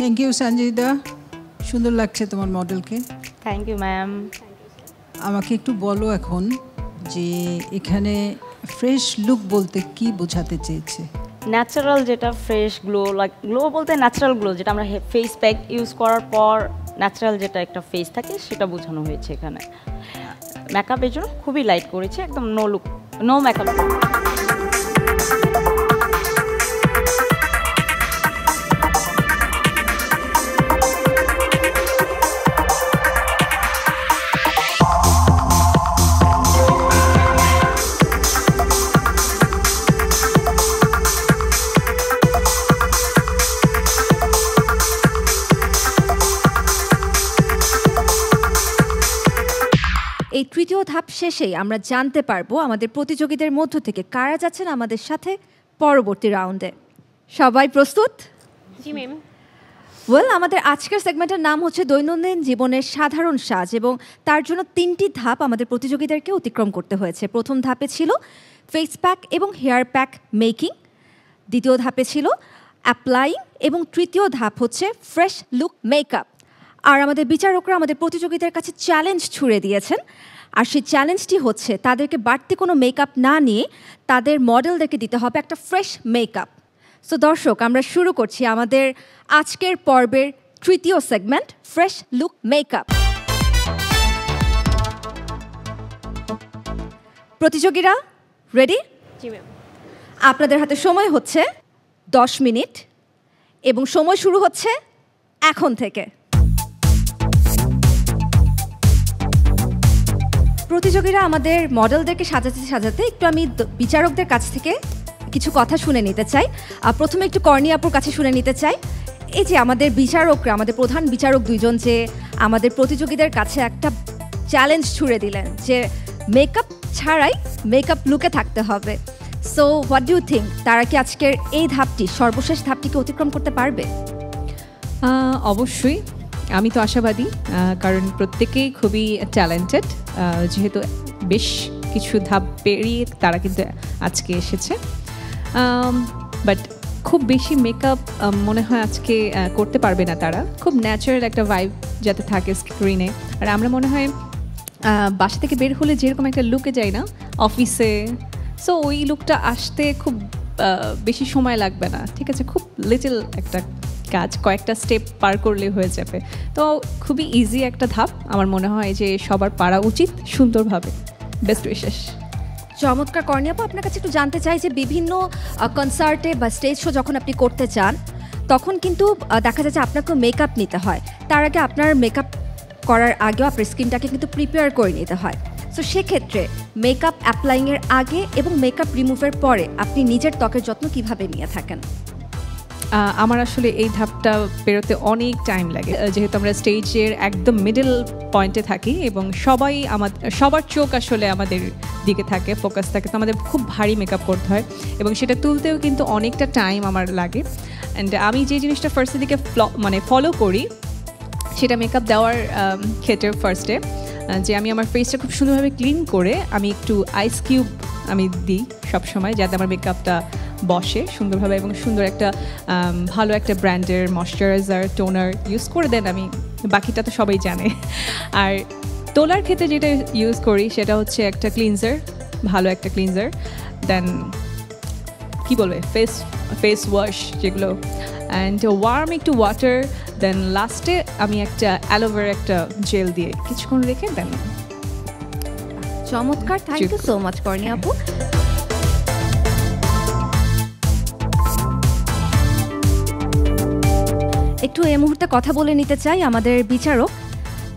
Thank you Sanjida, সুন্দর লাগছে তোমার মডেলকে। Thank you ma'am. আমাকে একটু বলো এখন যে এখানে ফ্রেশ লুক বলতে কি বোঝাতে চেয়েছে? ন্যাচারাল যেটা ফ্রেশ গ্লো, লাইক গ্লো বলতে ন্যাচারাল গ্লো যেটা আমরা ফেস প্যাক ইউজ করার পর ন্যাচারাল যেটা একটা ফেস থাকে সেটা বোঝানো হয়েছে এখানে। মেকআপের জন্য খুবই লাইট করেছে, একদম নো লুক, নো মেকআপ। এই তৃতীয় ধাপ শেষেই আমরা জানতে পারবো আমাদের প্রতিযোগীদের মধ্য থেকে কারা যাচ্ছেন আমাদের সাথে পরবর্তী রাউন্ডে। সবাই প্রস্তুত? জি ম্যাম। ওয়েল, আমাদের আজকের সেগমেন্টের নাম হচ্ছে দৈনন্দিন জীবনের সাধারণ সাজ, এবং তার জন্য 3টি ধাপ আমাদের প্রতিযোগীদেরকে অতিক্রম করতে হয়েছে। প্রথম ধাপে ছিল ফেস প্যাক এবং হেয়ার প্যাক মেকিং, দ্বিতীয় ধাপে ছিল অ্যাপ্লাইং, এবং তৃতীয় ধাপ হচ্ছে ফ্রেশ লুক মেকআপ। আর আমাদের বিচারকরা আমাদের প্রতিযোগীদের কাছে চ্যালেঞ্জ ছুড়ে দিয়েছেন, আর সেই চ্যালেঞ্জটি হচ্ছে তাদেরকে বাড়তি কোনো মেকআপ না নিয়ে তাদের মডেলদেরকে দিতে হবে একটা ফ্রেশ মেকআপ। সো দর্শক, আমরা শুরু করছি আমাদের আজকের পর্বের তৃতীয় সেগমেন্ট, ফ্রেশ লুক মেকআপ। প্রতিযোগীরা রেডি? জি ম্যাম। আপনাদের হাতে সময় হচ্ছে 10 মিনিট, এবং সময় শুরু হচ্ছে এখন থেকে। প্রতিযোগীরা আমাদের মডেলদেরকে সাজাতে একটু আমি বিচারকদের কাছ থেকে কিছু কথা শুনে নিতে চাই। প্রথমে একটু কর্ণী আপুর কাছে শুনে নিতে চাই। এই যে আমাদের বিচারকরা, আমাদের প্রধান বিচারক দুইজন যে আমাদের প্রতিযোগীদের কাছে একটা চ্যালেঞ্জ ছুড়ে দিলেন যে মেকআপ ছাড়াই মেকআপ লুকে থাকতে হবে। So what do you think, তারা কি আজকের এই ধাপটি, সর্বশেষ ধাপটিকে অতিক্রম করতে পারবে? অবশ্যই, আমি তো আশাবাদী, কারণ প্রত্যেকেই খুবই ট্যালেন্টেড, যেহেতু বেশ কিছু ধাপ পেরিয়ে তারা কিন্তু আজকে এসেছে। বাট খুব বেশি মেকআপ মনে হয় আজকে করতে পারবে না তারা। খুব ন্যাচারাল একটা ভাইব যাতে থাকে স্ক্রিনে। আর আমরা মনে হয় বাসা থেকে বের হলে যেরকম একটা লুকে যাই না অফিসে, সো ওই লুকটা আসতে খুব বেশি সময় লাগবে না। ঠিক আছে, খুব লিটল একটা কাজ, কয়েকটা স্টেপ পার করলে হয়ে যাবে। তো খুবই ইজি একটা ধাপ, আমার মনে হয় যে সবার পারা উচিত সুন্দরভাবে। Best wishes. চমৎকার। কর্ণী আপু, আপনার কাছে একটু জানতে চাই যে বিভিন্ন কনসার্টে বা স্টেজ শো যখন আপনি করতে চান, তখন কিন্তু দেখা যায় যে আপনাকে মেকআপ নিতে হয়। তার আগে আপনার মেকআপ করার আগেও আপনার স্কিনটাকে কিন্তু প্রিপেয়ার করে নিতে হয়। সো সেক্ষেত্রে মেকআপ অ্যাপ্লাইংয়ের আগে এবং মেকআপ রিমুভের পরে আপনি নিজের ত্বকের যত্ন কিভাবে নিয়ে থাকেন? আমার আসলে এই ধাপটা পেরোতে অনেক টাইম লাগে, যেহেতু আমরা স্টেজের একদম মিডল পয়েন্টে থাকি এবং সবার চোখ আসলে আমাদের দিকে থাকে, ফোকাস থাকে। তো আমাদের খুব ভারী মেকআপ করতে হয় এবং সেটা তুলতেও কিন্তু অনেকটা টাইম আমার লাগে। অ্যান্ড আমি যে জিনিসটা ফার্স্টের দিকে ফলো করি সেটা মেকআপ দেওয়ার ক্ষেত্রে ফার্স্টে যে আমি আমার ফেসটা খুব সুন্দরভাবে ক্লিন করে আমি একটু আইস কিউব আমি দিই সবসময়, যাতে আমার মেকআপটা বসে সুন্দরভাবে এবং সুন্দর একটা ভালো একটা ব্র্যান্ডের ময়শ্চারাইজার টোনার ইউজ করে দেন আমি। বাকিটা তো সবাই জানে। আর তোলার ক্ষেত্রে যেটা ইউজ করি সেটা হচ্ছে একটা ক্লিনজার, ভালো একটা ক্লিনজার, দেন কী বলবে ফেস ওয়াশ যেগুলো, অ্যান্ড ওয়ার্ম একটু ওয়াটার, দেন লাস্টে আমি একটা অ্যালোভেরা একটা জেল দিয়ে কিছুক্ষণ রেখে দেন। চমৎকার, থ্যাংক ইউ সো মাচ কর্ণী আপু। একটু এই মুহূর্তে কথা বলে নিতে চাই আমাদের বিচারক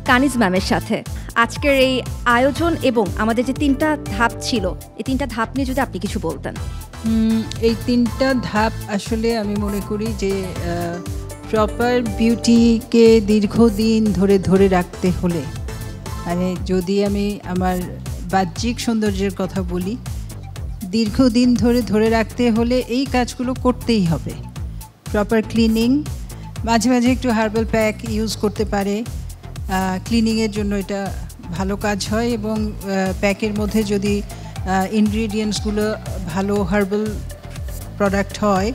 কানিজ ম্যামের সাথে। আজকের এই আয়োজন এবং আমাদের যে 3টা ধাপ ছিল, এই 3টা ধাপ নিয়ে যদি আপনি কিছু বলতেন। এই 3টা ধাপ আসলে আমি মনে করি যে প্রপার বিউটিকে দীর্ঘদিন ধরে রাখতে হলে, মানে যদি আমি আমার বাহ্যিক সৌন্দর্যের কথা বলি, দীর্ঘদিন ধরে রাখতে হলে এই কাজগুলো করতেই হবে। প্রপার ক্লিনিং, মাঝে মাঝে একটু হার্বাল প্যাক ইউজ করতে পারে, ক্লিনিংয়ের জন্য এটা ভালো কাজ হয়। এবং প্যাকের মধ্যে যদি ইনগ্রিডিয়েন্টসগুলো ভালো হার্বাল প্রোডাক্ট হয়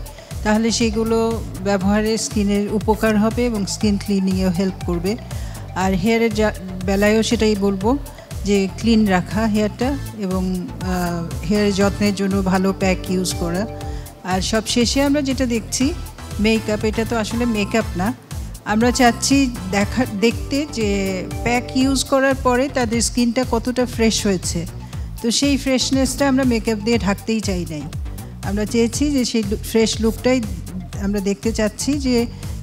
তাহলে সেগুলো ব্যবহারে স্কিনের উপকার হবে এবং স্কিন ক্লিনিংয়েও হেল্প করবে। আর হেয়ারের বেলায়ও সেটাই বলবো যে ক্লিন রাখা হেয়ারটা এবং হেয়ারের যত্নের জন্য ভালো প্যাক ইউজ করা। আর সব শেষে আমরা যেটা দেখছি মেকআপ, এটা তো আসলে মেকআপ না, আমরা চাচ্ছি দেখতে যে প্যাক ইউজ করার পরে তাদের স্কিনটা কতটা ফ্রেশ হয়েছে। তো সেই ফ্রেশনেসটা আমরা মেকআপ দিয়ে ঢাকতেই চাই নাই, আমরা চেয়েছি যে সেই ফ্রেশ লুকটাই আমরা দেখতে চাচ্ছি, যে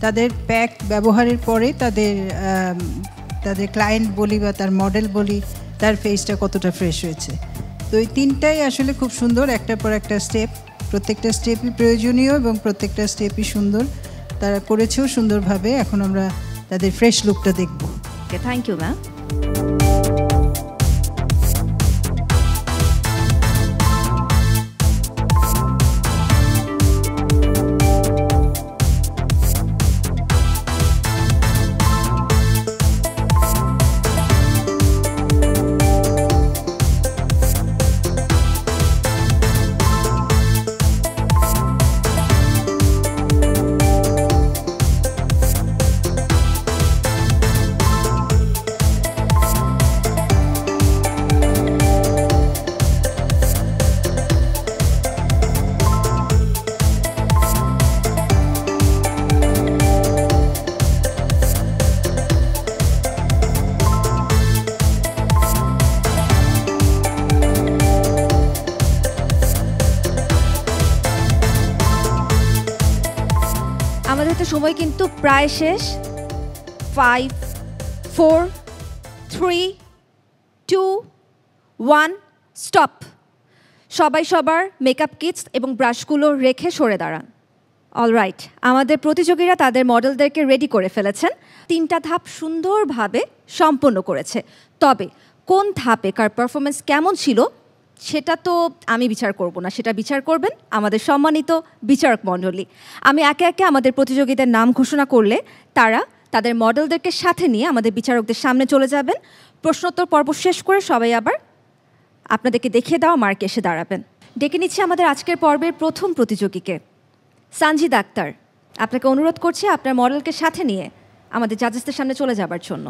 তাদের প্যাক ব্যবহারের পরে তাদের ক্লায়েন্ট বলি বা তার মডেল বলি তার ফেসটা কতটা ফ্রেশ হয়েছে। তো এই তিনটাই আসলে খুব সুন্দর, একটার পর একটা স্টেপ, প্রত্যেকটা স্টেপই প্রয়োজনীয় এবং প্রত্যেকটা স্টেপই সুন্দর, তারা করেছেও সুন্দরভাবে। এখন আমরা তাদের ফ্রেশ লুকটা দেখব। Thank you ma'am. আমাদের তো সময় কিন্তু প্রায় শেষ। 5 4 3 2 1 স্টপ। সবাই সবার মেকআপ কিটস এবং ব্রাশগুলো রেখে সরে দাঁড়ান। অলরাইট, আমাদের প্রতিযোগীরা তাদের মডেলদেরকে রেডি করে ফেলেছেন, 3টা ধাপ সুন্দরভাবে সম্পন্ন করেছে। তবে কোন ধাপে কার পারফরমেন্স কেমন ছিল সেটা তো আমি বিচার করব না, সেটা বিচার করবেন আমাদের সম্মানিত বিচারক মণ্ডলী। আমি একে একে আমাদের প্রতিযোগীদের নাম ঘোষণা করলে তারা তাদের মডেলদেরকে সাথে নিয়ে আমাদের বিচারকদের সামনে চলে যাবেন। প্রশ্নোত্তর পর্ব শেষ করে সবাই আবার আপনাদেরকে দেখিয়ে দেওয়া মার্কে এসে দাঁড়াবেন। ডেকে নিচ্ছি আমাদের আজকের পর্বের প্রথম প্রতিযোগীকে, সানজিদ আক্তার। আপনাকে অনুরোধ করছি আপনার মডেলকে সাথে নিয়ে আমাদের জাজেসদের সামনে চলে যাবার জন্য।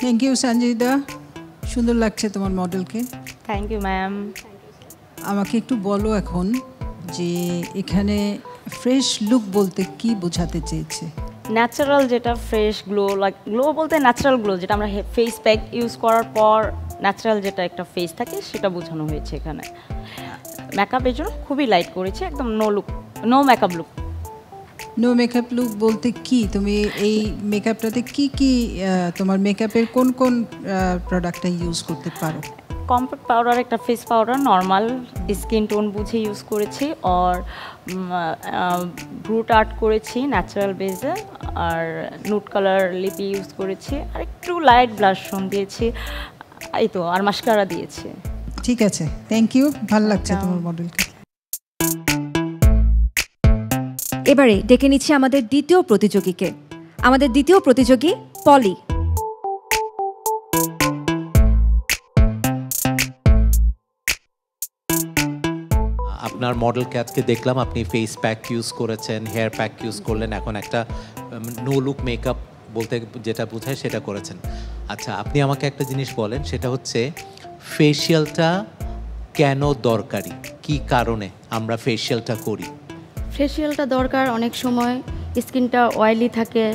থ্যাংক ইউ সঞ্জিদা, সুন্দর লাগছে তোমার মডেলকে। Thank you ma'am. আমাকে একটু বলো এখন যে এখানে ফ্রেশ লুক বলতে কি বোঝাতে চেয়েছে? ন্যাচারাল যেটা ফ্রেশ গ্লো, গ্লো বলতে ন্যাচারাল গ্লো, যেটা আমরা ফেস প্যাক ইউজ করার পর ন্যাচারাল যেটা একটা ফেস থাকে সেটা বোঝানো হয়েছে এখানে। মেকআপের জন্য খুবই লাইট করেছে, একদম no makeup look. No makeup look বলতে কি? তুমি এই মেকআপটাতে কি কি তোমার মেকআপের কোন কোন প্রোডাক্টটা ইউজ করতে পারো? কম্প্যাক্ট পাউডার, একটা face powder normal skin tone বুঝে ইউজ করেছি, আর ব্রুট আর্ট করেছি ন্যাচারাল বেজে, আর নুট কালার লিপি ইউজ করেছি, আর একটু লাইট ব্লাশন দিয়েছি, এই তো, আর মাস্কারা দিয়েছি। ঠিক আছে, থ্যাংক ইউ, ভালো লাগছে তোমার মডেলকে। এবারে ডেকে নিচ্ছি আমাদের দ্বিতীয় প্রতিযোগীকে। আমাদের দ্বিতীয় প্রতিযোগী পলি। আপনার মডেলকে আজকে দেখলাম আপনি ফেস প্যাক ইউজ করেছেন, হেয়ার প্যাক ইউজ করলেন, এখন একটা নো লুক মেকআপ বলতে যেটা বোঝায় সেটা করেছেন। আচ্ছা, আপনি আমাকে একটা জিনিস বলেন, সেটা হচ্ছে ফেশিয়ালটা কেন দরকারি, কি কারণে আমরা ফেশিয়ালটা করি? ফেশিয়ালটা দরকার, অনেক সময় স্কিনটা অয়েলি থাকে,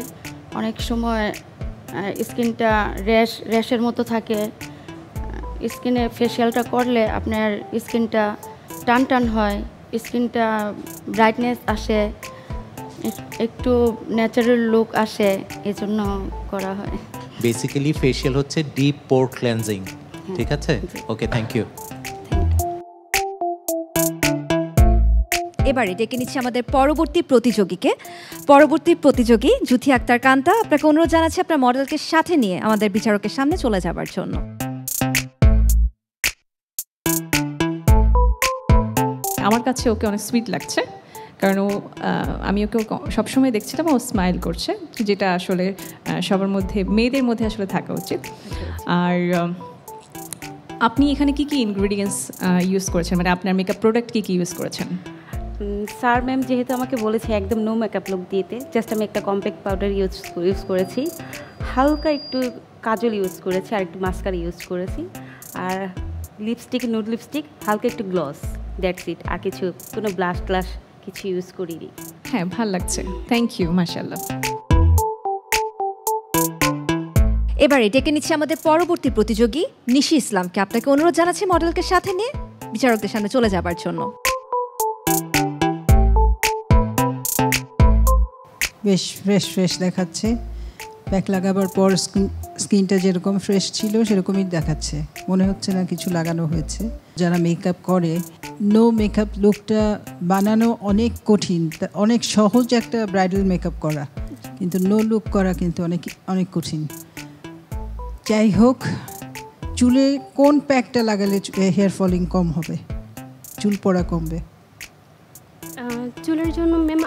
অনেক সময় স্কিনটা র্যাশের মতো থাকে। স্কিনে ফেশিয়ালটা করলে আপনার স্কিনটা টান টান হয়, স্কিনটা ব্রাইটনেস আসে, একটু ন্যাচারাল লুক আসে, এজন্য করা হয়। বেসিক্যালি ফেশিয়াল হচ্ছে ডিপ পোর ক্লেনজিং, ঠিক আছে? ওকে, থ্যাংক ইউ। এবারে ডেকে নিচ্ছি আমাদের পরবর্তী প্রতিযোগীকে। পরবর্তী প্রতিযোগী জুথি আক্তার কান্তা। আপনাকে অনুরোধ জানাচ্ছি আপনার মডেলকে সাথে নিয়ে আমাদের বিচারকের সামনে চলে যাবার জন্য। আমার কাছে ওকে অনেক সুইট লাগছে, কারণ আমি ওকে সবসময় দেখছিলাম ও স্মাইল করছে, যেটা আসলে সবার মধ্যে, মেয়েদের মধ্যে আসলে থাকা উচিত। আর আপনি এখানে কি কি ইনগ্রেডিয়েন্টস ইউজ করেছেন, মানে আপনার মেকআপ প্রোডাক্ট কি কি ইউজ করেছেন? স্যার ম্যাম যেহেতু আমাকে বলেছে একদম নো মেকআপ লুক দিতে, জাস্ট আমি একটা কম্প্যাক্ট পাউডার ইউজ করেছি, হালকা একটু কাজল ইউজ করেছি, আর একটু মাস্কারা ইউজ করেছি, আর লিপস্টিক, নুড লিপস্টিক, হালকা একটু গ্লস, দ্যাটস ইট। আর কিছু কোনো ব্লাশ ট্লাশ কিছু ইউজ করিনি। হ্যাঁ, ভাল লাগছে, থ্যাংক ইউ, মাশাআল্লাহ। এবারে ডেকে নিচ্ছি আমাদের পরবর্তী প্রতিযোগী নিশি ইসলামকে। আপনাকে অনুরোধ জানাচ্ছি মডেলকে সাথে নিয়ে বিচারকদের সামনে চলে যাবার জন্য। বেশ ফ্রেশ দেখাচ্ছে। প্যাক লাগাবার পর স্কিনটা যেরকম ফ্রেশ ছিল সেরকমই দেখাচ্ছে, মনে হচ্ছে না কিছু লাগানো হয়েছে। যারা মেকআপ করে, নো মেকআপ লুকটা বানানো অনেক কঠিন, অনেক সহজ একটা ব্রাইডাল মেকআপ করা, কিন্তু নো লুক করা কিন্তু অনেক কঠিন। যাই হোক, চুলে কোন প্যাকটা লাগালে হেয়ার ফলিং কম হবে, চুল পড়া কমবে? চুলের জন্য ম্যাম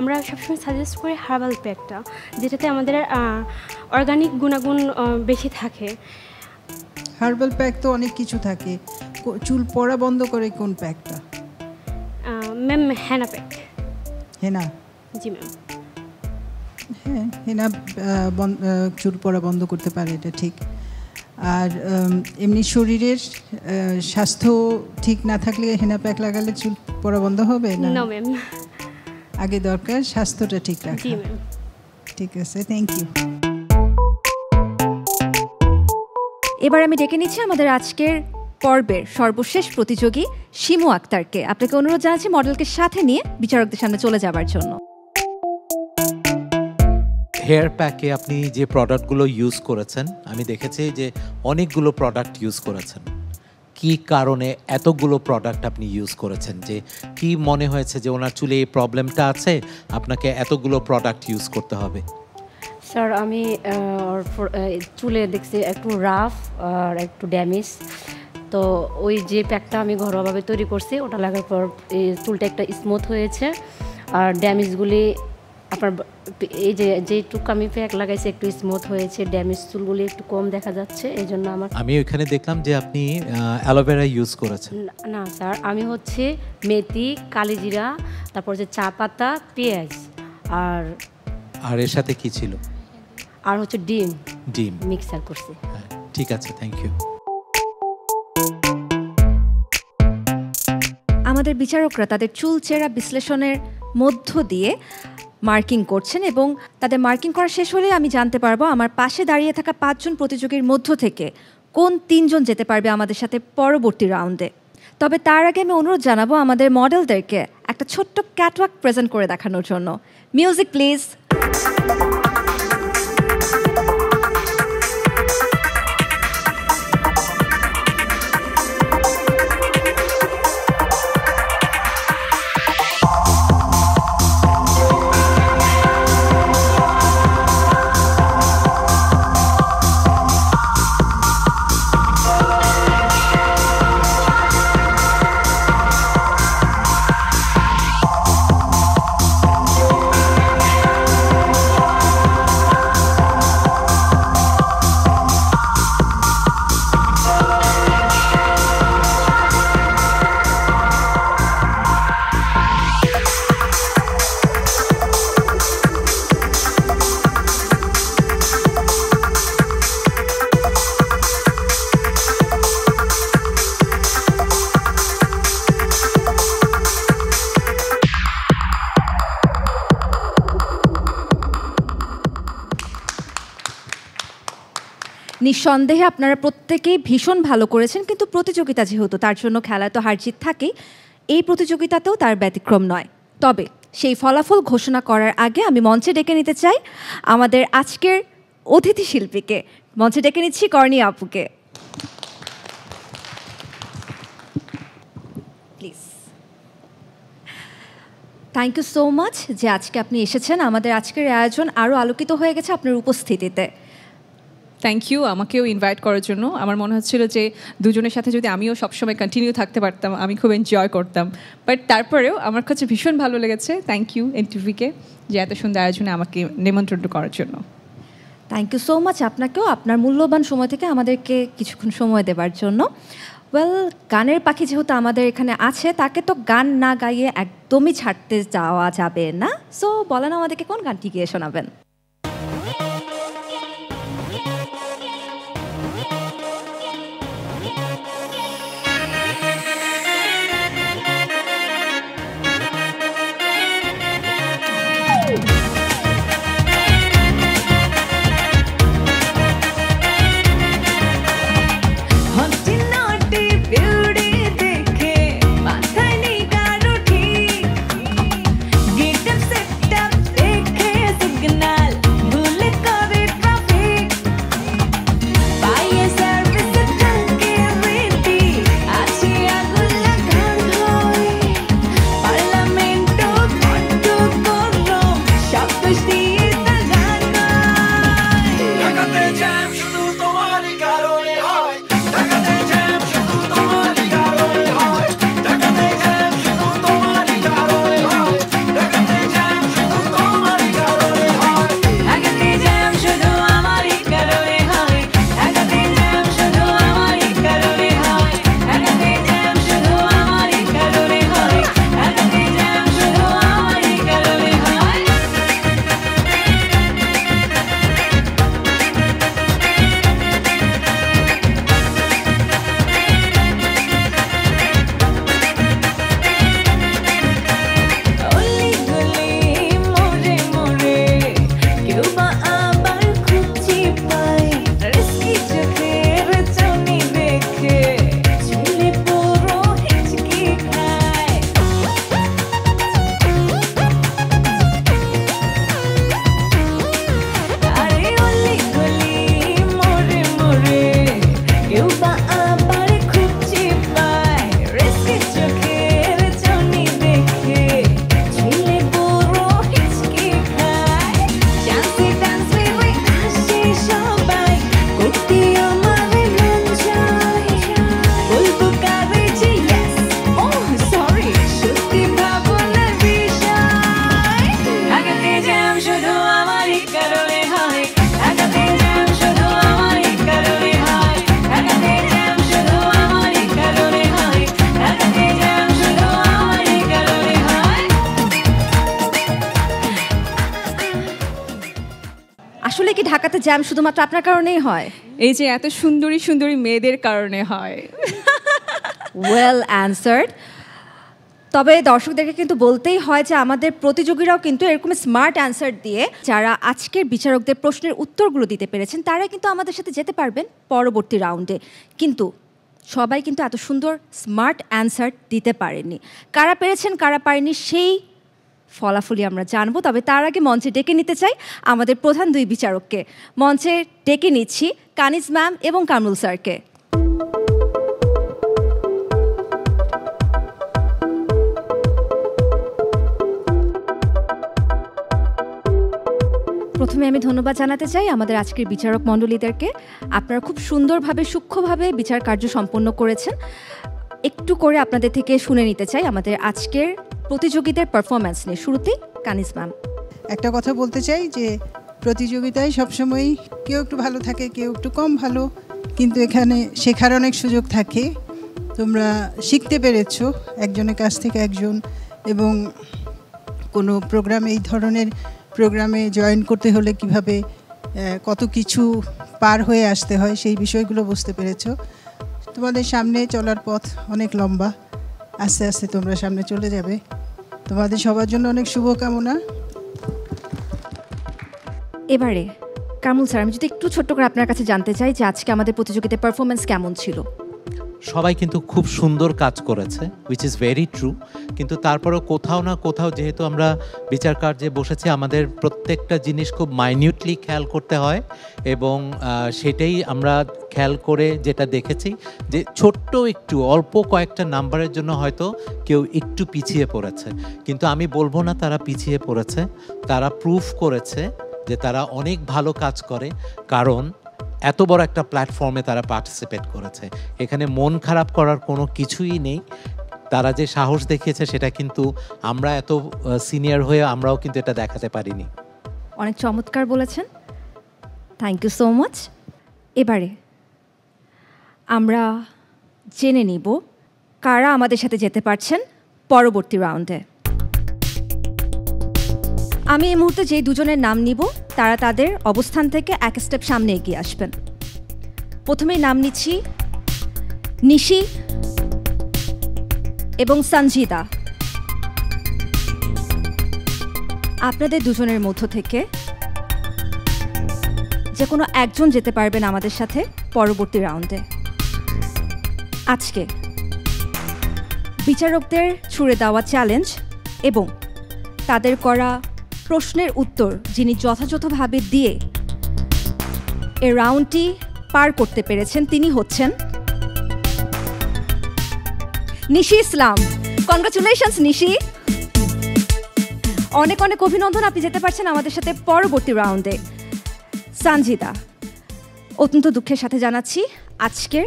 আমরা সবসময় সাজেস্ট করি হার্বাল প্যাকটা, যেটাতে আমাদের অর্গানিক গুণাগুণ বেশি থাকে। হার্বাল প্যাক তো অনেক কিছু থাকে, চুল পড়া বন্ধ করে কোন প্যাকটা? ম্যাম হেনা প্যাক। হেনা? জি ম্যাম। হ্যাঁ, হেনা চুল পড়া বন্ধ করতে পারে, এটা ঠিক। আর এমনি শরীরের স্বাস্থ্য ঠিক না থাকলে হেনা প্যাক লাগালে চুল পড়া বন্ধ হবে না? নো ম্যাম, আগে দরকার স্বাস্থ্যটা ঠিক রাখা। জি ম্যাম। ঠিক আছে, থ্যাংক ইউ। এবার আমি ডেকে নিচ্ছি আমাদের আজকের পর্বের সর্বশেষ প্রতিযোগী শিমু আক্তারকে। আপনাকে অনুরোধ জানাচ্ছি মডেলকে সাথে নিয়ে বিচারকদের সামনে চলে যাবার জন্য। হেয়ার প্যাকে আপনি যে প্রোডাক্টগুলো ইউজ করেছেন, আমি দেখেছি যে অনেকগুলো প্রোডাক্ট ইউজ করেছেন। কি কারণে এতগুলো প্রোডাক্ট আপনি ইউজ করেছেন? যে কি মনে হয়েছে যে ওনার চুলে এই প্রবলেমটা আছে, আপনাকে এতগুলো প্রোডাক্ট ইউজ করতে হবে? স্যার, আমি চুলে দেখছি একটু রাফ আর একটু ড্যামেজ, তো ওই যে প্যাকটা আমি ঘরোয়াভাবে তৈরি করছি, ওটা লাগার পর এই চুলটা একটা স্মুথ হয়েছে, আর ড্যামেজগুলি আপনার এই যে যেটুকু আমি প্যাক লাগাইছি একটু স্মুথ হয়েছে, ড্যামেজ চুলগুলি একটু কম দেখা যাচ্ছে। এই জন্য আমি ওইখানে দেখলাম যে আপনি অ্যালোভেরা ইউজ করেছেন। না স্যার, আমি হচ্ছে মেথি, কালিজিরা, তারপর যে চা পাতা, পেঁয়াজ, আর এর সাথে কি ছিল? আর হচ্ছে ডিম মিক্সার করছি। ঠিক আছে, থ্যাংক ইউ। আমাদের বিচারকরা তাদের চুল চেরা বিশ্লেষণের মধ্য দিয়ে মার্কিং করছেন, এবং তাদের মার্কিং করা শেষ হলে আমি জানতে পারবো আমার পাশে দাঁড়িয়ে থাকা 5 জন প্রতিযোগীর মধ্য থেকে কোন 3 জন যেতে পারবে আমাদের সাথে পরবর্তী রাউন্ডে। তবে তার আগে আমি অনুরোধ জানাবো আমাদের মডেলদেরকে একটা ছোট্ট ক্যাটওয়াক প্রেজেন্ট করে দেখানোর জন্য। Music please. নিঃসন্দেহে আপনারা প্রত্যেকেই ভীষণ ভালো করেছেন, কিন্তু প্রতিযোগিতা যেহেতু, তার জন্য খেলায় তো হার জিত থাকেই, এই প্রতিযোগিতাতেও তার ব্যতিক্রম নয়। তবে সেই ফলাফল ঘোষণা করার আগে আমি মঞ্চে ডেকে নিতে চাই আমাদের আজকের অতিথি শিল্পীকে। মঞ্চে ডেকে নিচ্ছি কর্ণী আপুকে, please. Thank you so much যে আজকে আপনি এসেছেন। আমাদের আজকের আয়োজন আরও আলোকিত হয়ে গেছে আপনার উপস্থিতিতে। থ্যাংক ইউ আমাকেও ইনভাইট করার জন্য। আমার মনে হচ্ছিল যে দুজনের সাথে যদি আমিও সবসময় কন্টিনিউ থাকতে পারতাম আমি খুব এনজয় করতাম, বাট তারপরেও আমার কাছে ভীষণ ভালো লেগেছে। থ্যাংক ইউ এনটিভিকে যে এত সুন্দর আয়োজনে আমাকে নিমন্ত্রণ করার জন্য। থ্যাংক ইউ সো মাচ আপনাকেও আপনার মূল্যবান সময় থেকে আমাদেরকে কিছুক্ষণ সময় দেওয়ার জন্য। ওয়েল, গানের পাখি যেহেতু আমাদের এখানে আছে, তাকে তো গান না গাইয়ে একদমই ছাড়তে যাওয়া যাবে না। সো বলেন আমাদেরকে কোন গানটি গিয়ে শোনাবেন? আসলে কি ঢাকাতে জ্যাম শুধুমাত্র আপনার কারণেই হয়? এই যে এত সুন্দরী সুন্দরী মেয়েদের কারণে হয়। Well answered. তবে দর্শকদেরকে কিন্তু বলতেই হয় যে আমাদের প্রতিযোগীরাও কিন্তু এরকম স্মার্ট অ্যান্সার দিয়ে যারা আজকের বিচারকদের প্রশ্নের উত্তরগুলো দিতে পেরেছেন তারা কিন্তু আমাদের সাথে যেতে পারবেন পরবর্তী রাউন্ডে। কিন্তু সবাই কিন্তু এত সুন্দর স্মার্ট অ্যান্সার দিতে পারেননি। কারা পেরেছেন কারা পারেনি সেই ফলাফলই আমরা জানবো। তবে তার আগে মঞ্চে ডেকে নিতে চাই আমাদের প্রধান দুই বিচারককে। মঞ্চে ডেকে নিচ্ছি কানিজ ম্যাম এবং কামরুল স্যারকে। প্রথমে আমি ধন্যবাদ জানাতে চাই আমাদের আজকের বিচারক মণ্ডলীদেরকে। আপনারা খুব সুন্দরভাবে সূক্ষ্মভাবে বিচার কার্য সম্পন্ন করেছেন। একটু করে আপনাদের থেকে শুনে নিতে চাই আমাদের আজকের প্রতিযোগীদের পারফরম্যান্স নিয়ে। শুরুতেই কানিজ ম্যাম। একটা কথা বলতে চাই যে প্রতিযোগিতায় সবসময়ই কেউ একটু ভালো থাকে কেউ একটু কম ভালো, কিন্তু এখানে শেখার অনেক সুযোগ থাকে। তোমরা শিখতে পেরেছো একজনের কাছ থেকে একজন, এবং কোনো প্রোগ্রামে এই ধরনের প্রোগ্রামে জয়েন করতে হলে কিভাবে কত কিছু পার হয়ে আসতে হয় সেই বিষয়গুলো বুঝতে পেরেছো। তোমাদের সামনে চলার পথ অনেক লম্বা, আস্তে আস্তে তোমরা সামনে চলে যাবে। তোমাদের সবার জন্য অনেক শুভকামনা। এবারে কামরুল স্যার, আমি যদি একটু ছোট্ট করে আপনার কাছে জানতে চাই যে আজকে আমাদের প্রতিযোগিতার পারফরমেন্স কেমন ছিল? সবাই কিন্তু খুব সুন্দর কাজ করেছে, উইচ ইজ ভেরি ট্রু। কিন্তু তারপরেও কোথাও না কোথাও যেহেতু আমরা বিচার কার্যে বসেছি, আমাদের প্রত্যেকটা জিনিস খুব মাইনিউটলি খেয়াল করতে হয়, এবং সেটাই আমরা খেয়াল করে যেটা দেখেছি যে ছোট্ট একটু অল্প কয়েকটা নাম্বারের জন্য হয়তো কেউ একটু পিছিয়ে পড়েছে। কিন্তু আমি বলবো না তারা পিছিয়ে পড়েছে, তারা প্রুফ করেছে যে তারা অনেক ভালো কাজ করে। কারণ এত বড় একটা প্ল্যাটফর্মে তারা পার্টিসিপেট করেছে, এখানে মন খারাপ করার কোনো কিছুই নেই। তারা যে সাহস দেখিয়েছে সেটা কিন্তু আমরা এত সিনিয়র হয়ে আমরাও কিন্তু এটা দেখাতে পারিনি। অনেক চমৎকার বলেছেন, থ্যাংক ইউ সো মাচ। এবারে আমরা জেনে নিব কারা আমাদের সাথে যেতে পারছেন পরবর্তী রাউন্ডে। আমি এই মুহূর্তে যেই দুজনের নাম নিব তারা তাদের অবস্থান থেকে এক স্টেপ সামনে এগিয়ে আসবেন। প্রথমেই নাম নিচ্ছি নিশি এবং সঞ্জিদা। আপনাদের দুজনের মধ্য থেকে যে কোনো একজন যেতে পারবেন আমাদের সাথে পরবর্তী রাউন্ডে। আজকে বিচারকদের ছুড়ে দেওয়া চ্যালেঞ্জ এবং তাদের করা প্রশ্নের উত্তর যিনি যথাযথভাবে দিয়ে এই রাউন্ডটি পার করতে পেরেছেন তিনি হচ্ছেন নিশি ইসলাম। কনগ্রাচুলেশনস নিশি, অনেক অনেক অভিনন্দন, আপনি যেতে পারছেন আমাদের সাথে পরবর্তী রাউন্ডে। সঞ্জিদা, অত্যন্ত দুঃখের সাথে জানাচ্ছি আজকের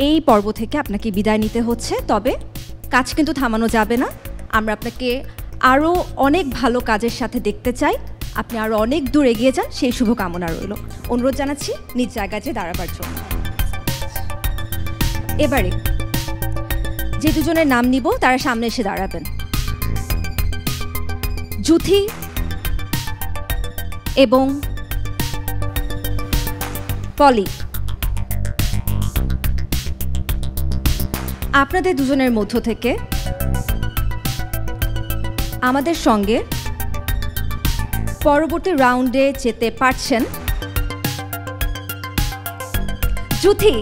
এই পর্ব থেকে আপনাকে বিদায় নিতে হচ্ছে, তবে কাজ কিন্তু থামানো যাবে না। আমরা আপনাকে আরও অনেক ভালো কাজের সাথে দেখতে চাই, আপনি আরও অনেক দূর এগিয়ে যান সেই শুভকামনা রইল। অনুরোধ জানাচ্ছি নিজ জায়গায় যে দাঁড়াবার জন্য। এবারে যে দুজনের নাম নিব তারা সামনে এসে দাঁড়াবেন। জুথি এবং পলি, আপনাদের দুজনের মধ্য থেকে আমাদের সঙ্গে পরবর্তী রাউন্ডে যেতে পারছেন জুথি।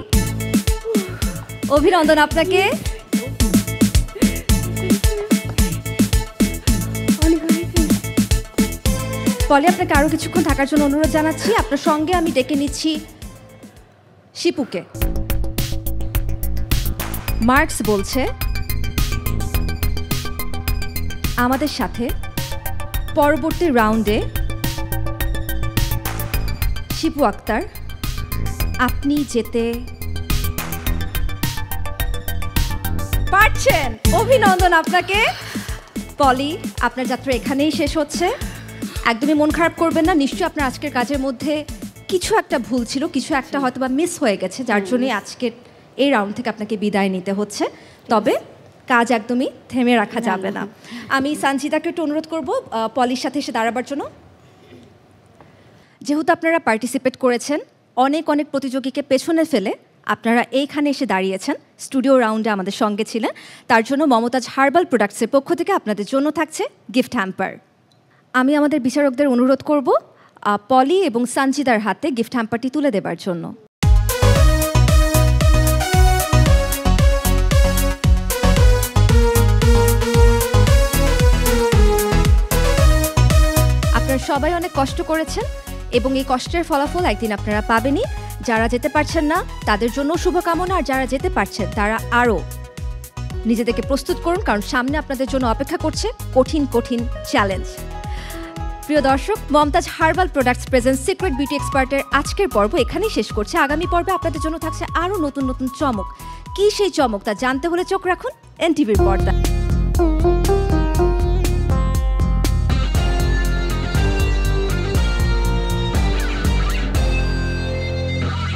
অভিনন্দন আপনাকে। পলি, আপনাকে আরও কিছুক্ষণ থাকার জন্য অনুরোধ জানাচ্ছি। আপনার সঙ্গে আমি ডেকে নিচ্ছি শিপুকে। মার্কস বলছে আমাদের সাথে পরবর্তী রাউন্ডে শিপু আক্তার আপনি যেতে পারছেন। অভিনন্দন আপনাকে। পলি, আপনার যাত্রা এখানেই শেষ হচ্ছে। একদমই মন খারাপ করবেন না, নিশ্চয়ই আপনার আজকের কাজের মধ্যে কিছু একটা ভুল ছিল, কিছু একটা হয়তো বা মিস হয়ে গেছে, যার জন্যই আজকের এই রাউন্ড থেকে আপনাকে বিদায় নিতে হচ্ছে। তবে কাজ একদমই থেমে রাখা যাবে না। আমি সঞ্জিদাকে একটু অনুরোধ করব পলির সাথে এসে দাঁড়াবার জন্য। যেহেতু আপনারা পার্টিসিপেট করেছেন, অনেক অনেক প্রতিযোগীকে পেছনে ফেলে আপনারা এইখানে এসে দাঁড়িয়েছেন, স্টুডিও রাউন্ডে আমাদের সঙ্গে ছিলেন, তার জন্য মমতাজ হার্বাল প্রোডাক্টসের পক্ষ থেকে আপনাদের জন্য থাকছে গিফট হ্যাম্পার। আমি আমাদের বিচারকদের অনুরোধ করব পলি এবং সঞ্জিদার হাতে গিফট হ্যাম্পারটি তুলে দেবার জন্য। আপনারা সবাই অনেক কষ্ট করেছেন এবং এই কষ্টের ফলাফল একদিন আপনারা পাবেনই। যারা যেতে পারছেন না তাদের জন্য শুভকামনা, আর যারা যেতে পারছেন তারা আরও নিজেদেরকে প্রস্তুত করুন, কারণ সামনে আপনাদের জন্য অপেক্ষা করছে কঠিন কঠিন চ্যালেঞ্জ। প্রিয় দর্শক, Mumtaz herbal products present secret beauty এক্সপার্টের আজকের পর্ব এখানেই শেষ করছে। আগামী পর্বে আপনাদের জন্য থাকছে আরও নতুন নতুন চমক। কী সেই চমক তা জানতে হলে চোখ রাখুন এনটিভির পর্দায়।